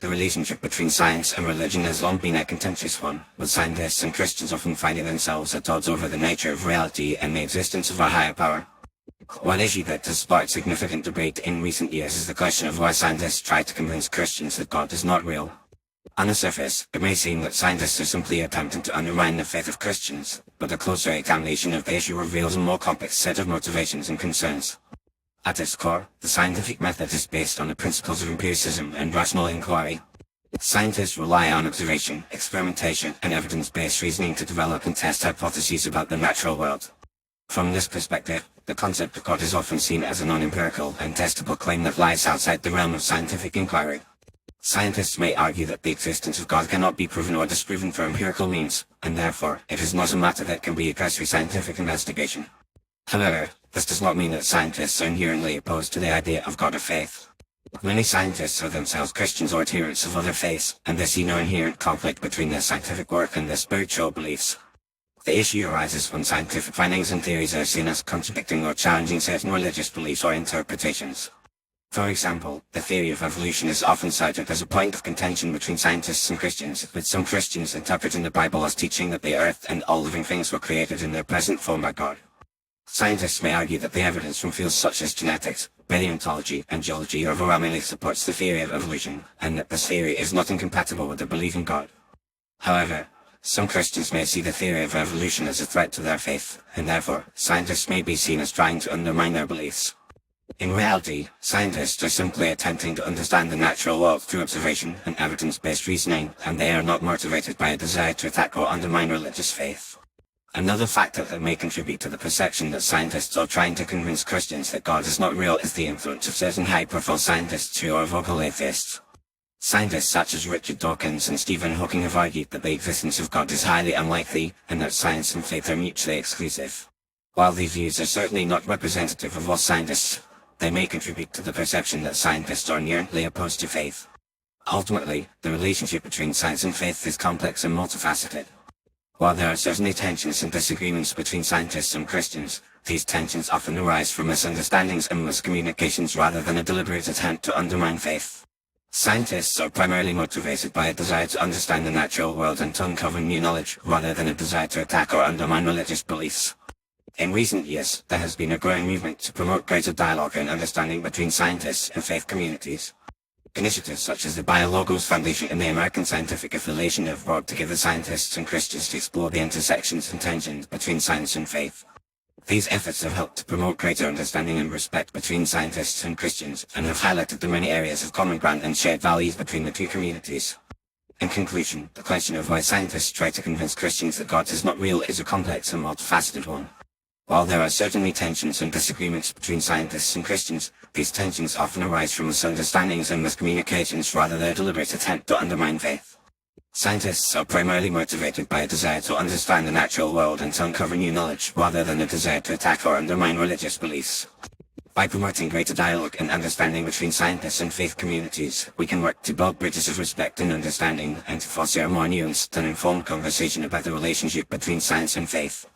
The relationship between science and religion has long been a contentious one, with scientists and Christians often finding themselves at odds over the nature of reality and the existence of a higher power. One issue that has sparked significant debate in recent years is the question of why scientists try to convince Christians that God is not real. On the surface, it may seem that scientists are simply attempting to undermine the faith of Christians, but a closer examination of the issue reveals a more complex set of motivations and concerns. At its core, the scientific method is based on the principles of empiricism and rational inquiry. Scientists rely on observation, experimentation, and evidence-based reasoning to develop and test hypotheses about the natural world. From this perspective, the concept of God is often seen as a non-empirical and testable claim that lies outside the realm of scientific inquiry. Scientists may argue that the existence of God cannot be proven or disproven for empirical means, and therefore, it is not a matter that can be addressed through scientific investigation. However, this does not mean that scientists are inherently opposed to the idea of God or faith. Many scientists are themselves Christians or adherents of other faiths, and they see no inherent conflict between their scientific work and their spiritual beliefs. The issue arises when scientific findings and theories are seen as contradicting or challenging certain religious beliefs or interpretations. For example, the theory of evolution is often cited as a point of contention between scientists and Christians, with some Christians interpreting the Bible as teaching that the earth and all living things were created in their present form by God. Scientists may argue that the evidence from fields such as genetics, paleontology, and geology overwhelmingly supports the theory of evolution, and that this theory is not incompatible with their belief in God. However, some Christians may see the theory of evolution as a threat to their faith, and therefore, scientists may be seen as trying to undermine their beliefs. In reality, scientists are simply attempting to understand the natural world through observation and evidence-based reasoning, and they are not motivated by a desire to attack or undermine religious faith. Another factor that may contribute to the perception that scientists are trying to convince Christians that God is not real is the influence of certain high-profile scientists who are vocal atheists. Scientists such as Richard Dawkins and Stephen Hawking have argued that the existence of God is highly unlikely, and that science and faith are mutually exclusive. While these views are certainly not representative of all scientists, they may contribute to the perception that scientists are inherently opposed to faith. Ultimately, the relationship between science and faith is complex and multifaceted. While there are certainly tensions and disagreements between scientists and Christians, these tensions often arise from misunderstandings and miscommunications rather than a deliberate attempt to undermine faith. Scientists are primarily motivated by a desire to understand the natural world and to uncover new knowledge, rather than a desire to attack or undermine religious beliefs. In recent years, there has been a growing movement to promote greater dialogue and understanding between scientists and faith communities. Initiatives such as the BioLogos Foundation and the American Scientific Affiliation have brought together scientists and Christians to explore the intersections and tensions between science and faith. These efforts have helped to promote greater understanding and respect between scientists and Christians, and have highlighted the many areas of common ground and shared values between the two communities. In conclusion, the question of why scientists try to convince Christians that God is not real is a complex and multifaceted one. While there are certainly tensions and disagreements between scientists and Christians, these tensions often arise from misunderstandings and miscommunications rather than a deliberate attempt to undermine faith. Scientists are primarily motivated by a desire to understand the natural world and to uncover new knowledge, rather than a desire to attack or undermine religious beliefs. By promoting greater dialogue and understanding between scientists and faith communities, we can work to build bridges of respect and understanding, and to foster a more nuanced and informed conversation about the relationship between science and faith.